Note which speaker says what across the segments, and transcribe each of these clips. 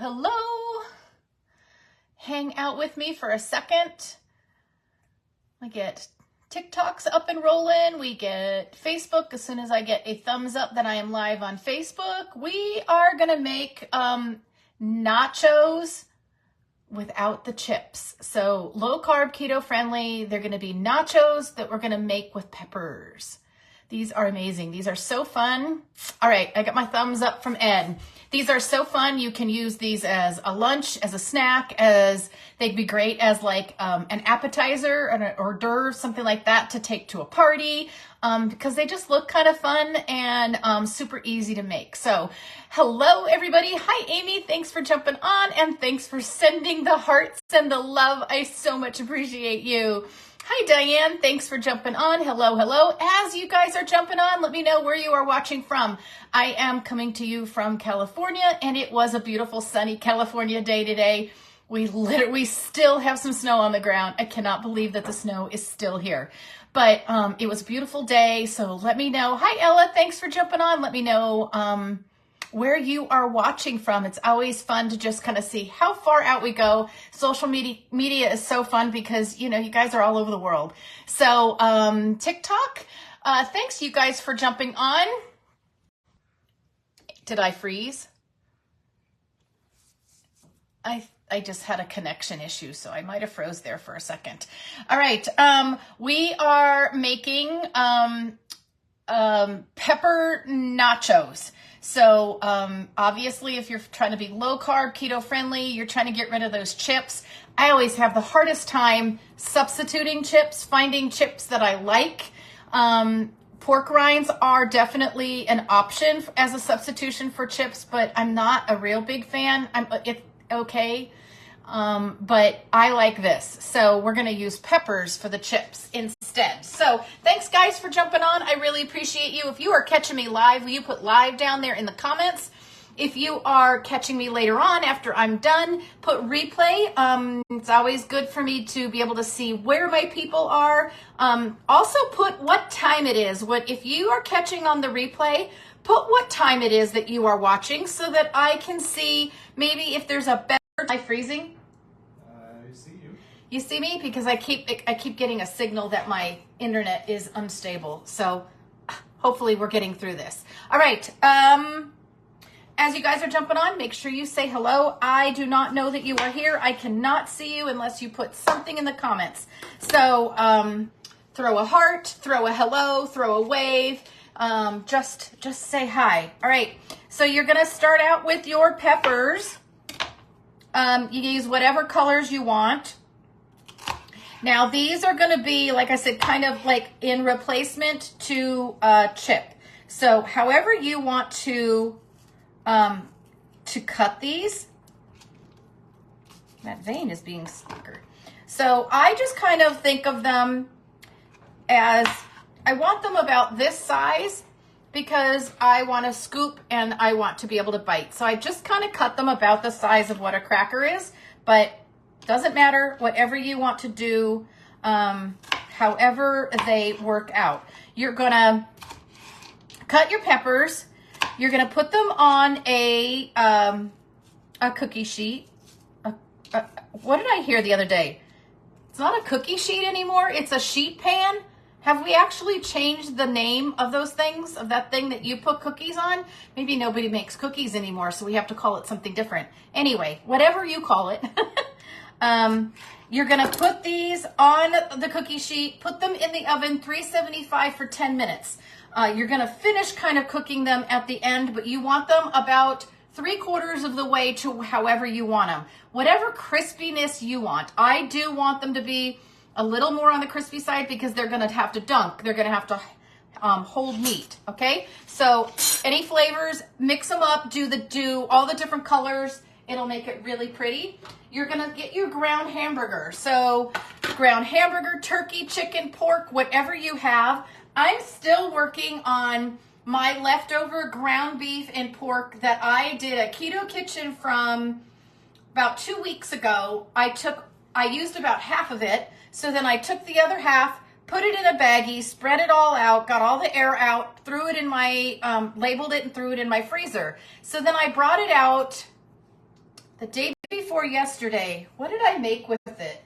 Speaker 1: Hello. Hang out with me for a second. We get TikToks up and rolling. We get Facebook. As soon as I get a thumbs up that I am live on Facebook, we are going to make nachos without the chips. So low carb, keto friendly. They're going to be nachos that we're going to make with peppers. These are amazing. These are so fun. All right, I got my thumbs up from Ed. These are so fun. You can use these as a lunch, as a snack, they'd be great as like an appetizer, an hors d'oeuvre, something like that to take to a party because they just look kind of fun and super easy to make. So hello, everybody. Hi, Amy. Thanks for jumping on and thanks for sending the hearts and the love. I so much appreciate you. Hi, Diane. Thanks for jumping on. Hello, hello. As you guys are jumping on, let me know where you are watching from. I am coming to you from California, and it was a beautiful, sunny California day today. We still have some snow on the ground. I cannot believe that the snow is still here. But it was a beautiful day, so let me know. Hi, Ella. Thanks for jumping on. Let me know where you are watching from. It's always fun to just kind of see how far out we go. Social media is so fun because, you know, you guys are all over the world. So TikTok, thanks you guys for jumping on. Did I freeze? I just had a connection issue, so I might have froze there for a second. All right, we are making pepper nachos. So obviously, if you're trying to be low carb, keto friendly, you're trying to get rid of those chips. I always have the hardest time substituting chips, finding chips that I like. Pork rinds are definitely an option as a substitution for chips, but I'm not a real big fan. It's okay. But I like this. So we're going to use peppers for the chips instead. So thanks guys for jumping on. I really appreciate you. If you are catching me live, will you put live down there in the comments? If you are catching me later on after I'm done, put replay. It's always good for me to be able to see where my people are. Also put what time it is. If you are catching on the replay, put what time it is that you are watching so that I can see maybe if there's a better. Am I freezing?
Speaker 2: I see you.
Speaker 1: You see me? Because I keep getting a signal that my internet is unstable. So hopefully we're getting through this. All right. As you guys are jumping on, make sure you say hello. I do not know that you are here. I cannot see you unless you put something in the comments. So throw a heart, throw a hello, throw a wave. Just say hi. All right. So you're going to start out with your peppers. You can use whatever colors you want. Now these are going to be, like I said, kind of like in replacement to chip. So however you want to cut these. That vein is being stickered. So I just kind of think of them as, I want them about this size because I want to scoop and I want to be able to bite. So I just kind of cut them about the size of what a cracker is, but doesn't matter, whatever you want to do, however they work out. You're gonna cut your peppers. You're gonna put them on a cookie sheet. What did I hear the other day? It's not a cookie sheet anymore, it's a sheet pan. Have we actually changed the name of those things, of that thing that you put cookies on? Maybe nobody makes cookies anymore, so we have to call it something different. Anyway, whatever you call it. You're gonna put these on the cookie sheet, put them in the oven, 375 for 10 minutes. You're gonna finish kind of cooking them at the end, but you want them about 3/4 of the way to however you want them. Whatever crispiness you want. I do want them to be a little more on the crispy side because they're going to have to dunk. They're going to have to hold meat, okay? So any flavors, mix them up, do all the different colors. It'll make it really pretty. You're going to get your ground hamburger. So ground hamburger, turkey, chicken, pork, whatever you have. I'm still working on my leftover ground beef and pork that I did a keto kitchen from about 2 weeks ago. I used about half of it. So then I took the other half, put it in a baggie, spread it all out, got all the air out, threw it in my, labeled it and threw it in my freezer. So then I brought it out The day before yesterday, what did I make with it?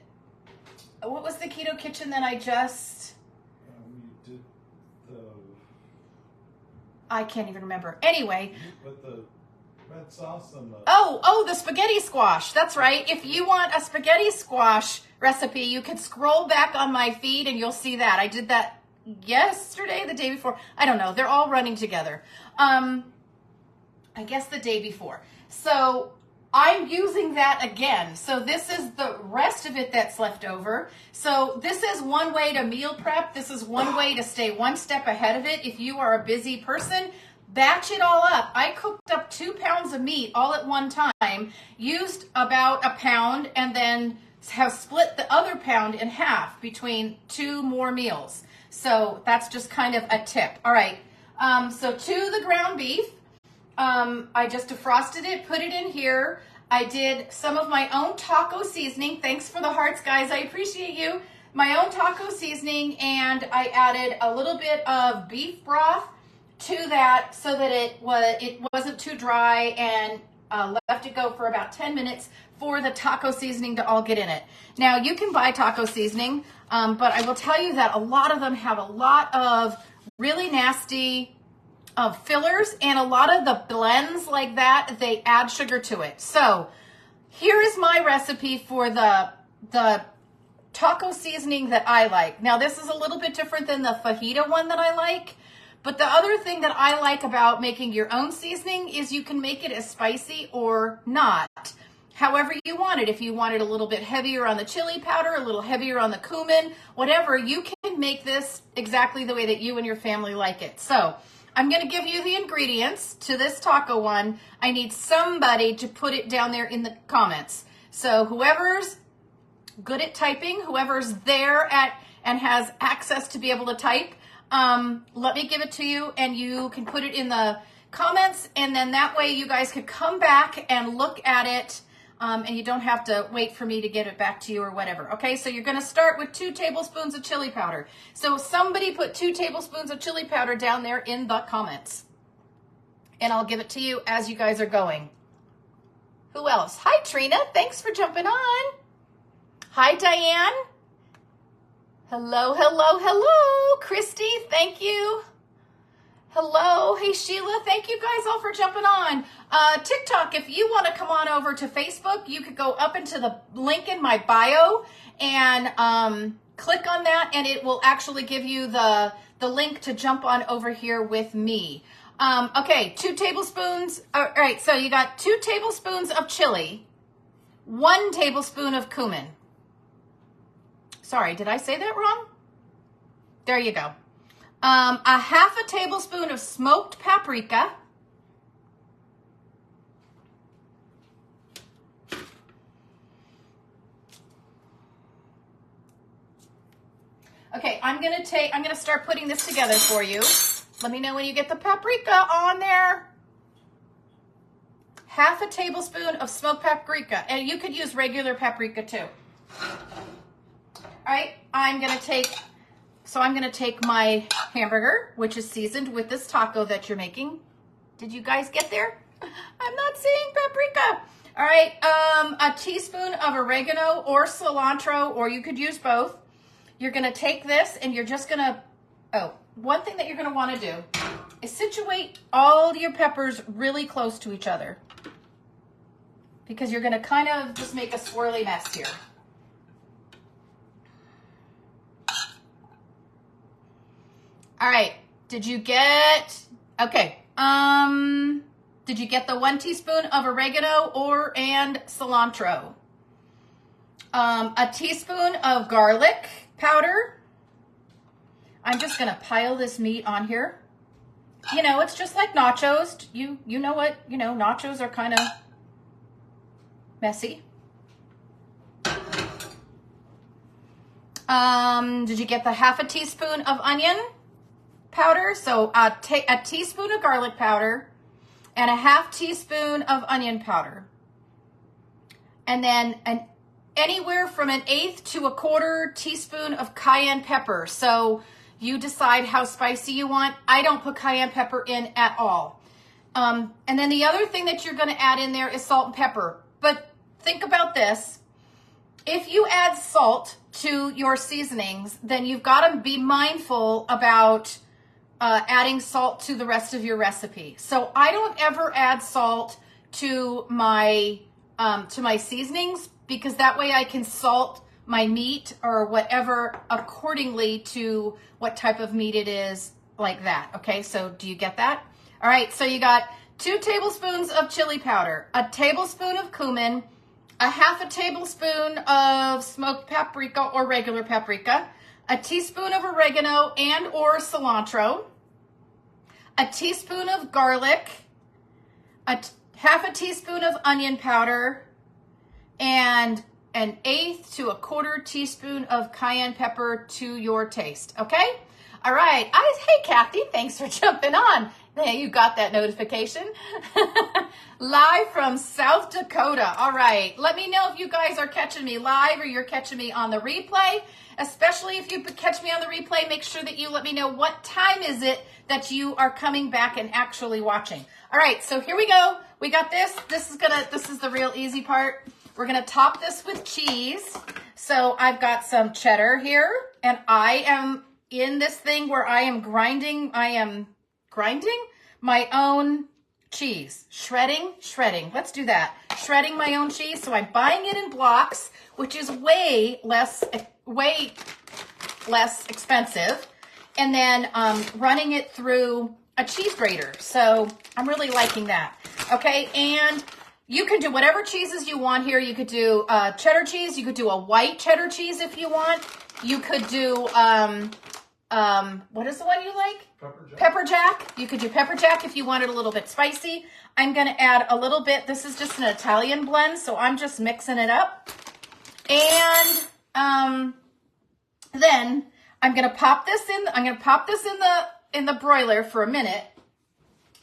Speaker 1: What was the keto kitchen that I just...
Speaker 2: We did the...
Speaker 1: I can't even remember. Anyway.
Speaker 2: With the red sauce and the...
Speaker 1: Oh, the spaghetti squash. That's right. If you want a spaghetti squash recipe, you can scroll back on my feed and you'll see that. I did that yesterday, the day before. I don't know. They're all running together. I guess the day before. So I'm using that again. So this is the rest of it that's left over. So this is one way to meal prep. This is one way to stay one step ahead of it. If you are a busy person, batch it all up. I cooked up 2 pounds of meat all at one time, used about a pound, and then have split the other pound in half between 2 more meals. So that's just kind of a tip. All right. So to the ground beef, I just defrosted it, put it in here. I did some of my own taco seasoning. Thanks for the hearts, guys. I appreciate you. My own taco seasoning, and I added a little bit of beef broth to that so that it wasn't too dry, and left it go for about 10 minutes for the taco seasoning to all get in it. Now, you can buy taco seasoning, but I will tell you that a lot of them have a lot of really nasty fillers, and a lot of the blends like that, they add sugar to it. So here is my recipe for the taco seasoning that I like. Now, this is a little bit different than the fajita one that I like, but the other thing that I like about making your own seasoning is you can make it as spicy or not, however you want it. If you want it a little bit heavier on the chili powder, a little heavier on the cumin, whatever, you can make this exactly the way that you and your family like it. So I'm going to give you the ingredients to this taco one. I need somebody to put it down there in the comments. So whoever's good at typing, whoever's there at and has access to be able to type, let me give it to you, and you can put it in the comments, and then that way you guys could come back and look at it, and you don't have to wait for me to get it back to you or whatever. Okay, so you're going to start with 2 tablespoons of chili powder. So somebody put 2 tablespoons of chili powder down there in the comments, and I'll give it to you as you guys are going. Who else? Hi, Trina. Thanks for jumping on. Hi, Diane. Hello, hello, hello. Christy, thank you. Hello. Hey, Sheila. Thank you guys all for jumping on. TikTok, if you want to come on over to Facebook, you could go up into the link in my bio and click on that, and it will actually give you the link to jump on over here with me. Okay, 2 tablespoons. All right, so you got 2 tablespoons of chili, 1 tablespoon of cumin. Sorry, did I say that wrong? There you go. A half a tablespoon of smoked paprika. Okay, I'm gonna start putting this together for you. Let me know when you get the paprika on there. Half a tablespoon of smoked paprika, and you could use regular paprika too. All right, I'm gonna take my hamburger, which is seasoned with this taco that you're making. Did you guys get there? I'm not seeing paprika. All right, a teaspoon of oregano or cilantro, or you could use both. You're gonna take this and you're just gonna, one thing that you're gonna wanna do is situate all your peppers really close to each other, because you're gonna kind of just make a swirly mess here. All right, did you get the 1 teaspoon of oregano and cilantro? A teaspoon of garlic powder. I'm just gonna pile this meat on here. You know, it's just like nachos. You know what, nachos are kind of messy. Did you get the half a teaspoon of onion powder? So a teaspoon of garlic powder and a half teaspoon of onion powder. And then anywhere from 1/8 to 1/4 teaspoon of cayenne pepper. So you decide how spicy you want. I don't put cayenne pepper in at all. And then the other thing that you're going to add in there is salt and pepper. But think about this. If you add salt to your seasonings, then you've got to be mindful about adding salt to the rest of your recipe. So I don't ever add salt to my seasonings, because that way I can salt my meat or whatever accordingly to what type of meat it is, like that. Okay, so do you get that? All right, so you got 2 tablespoons of chili powder, a tablespoon of cumin, a half a tablespoon of smoked paprika or regular paprika, a teaspoon of oregano and or cilantro, a teaspoon of garlic, half a teaspoon of onion powder, and an 1/8 to 1/4 teaspoon of cayenne pepper to your taste. Okay? All right. Hey, Kathy, thanks for jumping on. Hey, you got that notification. Live from South Dakota. All right. Let me know if you guys are catching me live or you're catching me on the replay. Especially if you catch me on the replay, make sure that you let me know what time is it that you are coming back and actually watching. All right. So here we go. We got this. This is the real easy part. We're going to top this with cheese. So I've got some cheddar here, and I am in this thing where I am grinding my own cheese. Shredding. Let's do that. Shredding my own cheese. So I'm buying it in blocks, which is way less expensive. And then running it through a cheese grater. So I'm really liking that. Okay, and you can do whatever cheeses you want here. You could do cheddar cheese. You could do a white cheddar cheese if you want. You could do what is the one you like? Pepper jack. You could do pepper jack if you want it a little bit spicy. I'm going to add a little bit. This is just an Italian blend, so I'm just mixing it up. And then I'm going to pop this in. I'm going to pop this in the broiler for a minute,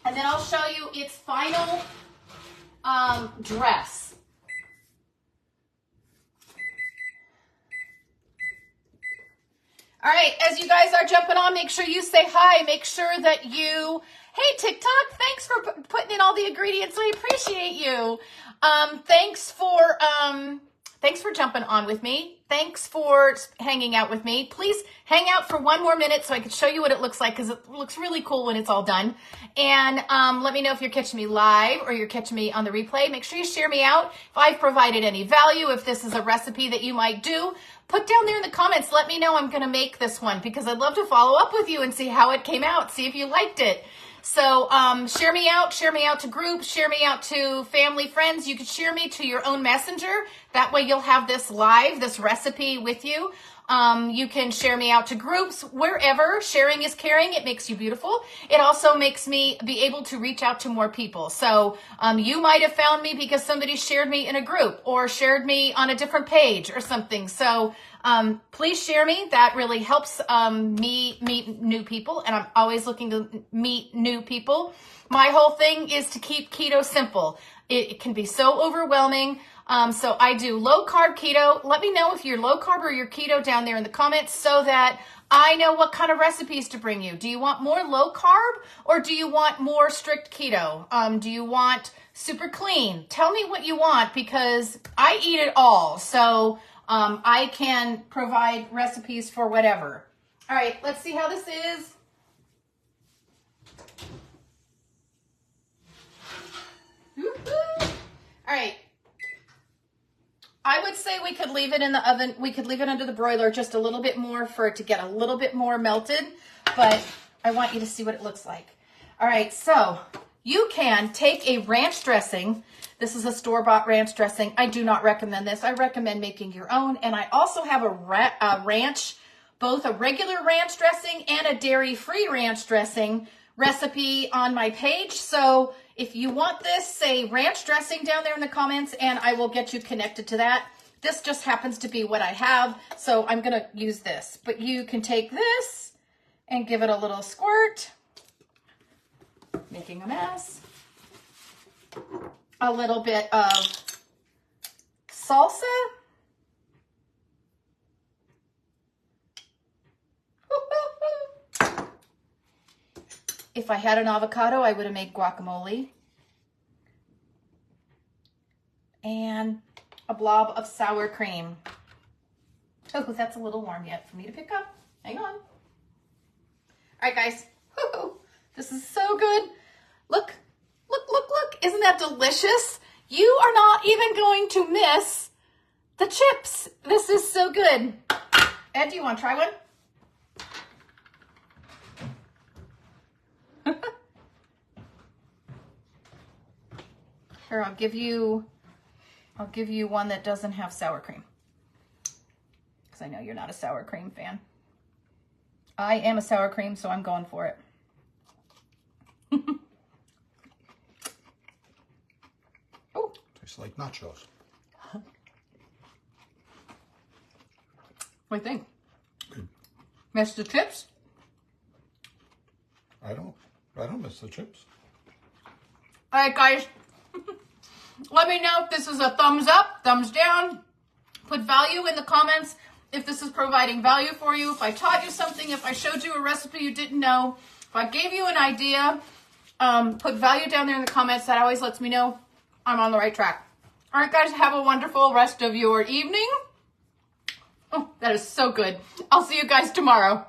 Speaker 1: and then I'll show you its final dress. All right, as you guys are jumping on, make sure you say hi. Make sure that you, hey, TikTok, thanks for putting in all the ingredients. We appreciate you. Thanks for jumping on with me. Thanks for hanging out with me. Please hang out for one more minute so I can show you what it looks like, because it looks really cool when it's all done. And let me know if you're catching me live or you're catching me on the replay. Make sure you share me out if I've provided any value, if this is a recipe that you might do. Put down there in the comments, let me know I'm going to make this one, because I'd love to follow up with you and see how it came out, see if you liked it. So share me out to groups, share me out to family, friends. You could share me to your own messenger. That way you'll have this live, this recipe with you. You can share me out to groups, wherever. Sharing is caring. It makes you beautiful. It also makes me be able to reach out to more people. So you might have found me because somebody shared me in a group or shared me on a different page or something. So please share me. That really helps me meet new people, and I'm always looking to meet new people. My whole thing is to keep keto simple. It can be so overwhelming. So I do low carb keto. Let me know if you're low carb or you're keto down there in the comments so that I know what kind of recipes to bring you. Do you want more low carb or do you want more strict keto? Do you want super clean? Tell me what you want, because I eat it all. So I can provide recipes for whatever. All right, let's see how this is. Woo-hoo. All right. I would say we could leave it in the oven. We could leave it under the broiler just a little bit more for it to get a little bit more melted, but I want you to see what it looks like. All right, so you can take a ranch dressing. This is a store-bought ranch dressing. I do not recommend this. I recommend making your own, and I also have a ranch, both a regular ranch dressing and a dairy-free ranch dressing recipe on my page. So if you want this, say ranch dressing down there in the comments, and I will get you connected to that. This just happens to be what I have, so I'm going to use this. But you can take this and give it a little squirt, making a mess. A little bit of salsa. If I had an avocado, I would have made guacamole. And a blob of sour cream. Oh, that's a little warm yet for me to pick up. Hang on. All right, guys. Woo-hoo. This is so good. Look, look, look, look. Isn't that delicious? You are not even going to miss the chips. This is so good. Ed, do you want to try one? Here, I'll give you one that doesn't have sour cream. Because I know you're not a sour cream fan. I am a sour cream, so I'm going for it. Oh,
Speaker 3: Tastes like nachos.
Speaker 1: what do you think?
Speaker 3: Good.
Speaker 1: Miss the chips?
Speaker 3: I don't miss the chips.
Speaker 1: All right, guys. Let me know if this is a thumbs up, thumbs down. Put value in the comments if this is providing value for you, if I taught you something, if I showed you a recipe you didn't know, if I gave you an idea. Put value down there in the comments. That always lets me know I'm on the right track. All right, guys, have a wonderful rest of your evening. Oh, that is so good. I'll see you guys tomorrow.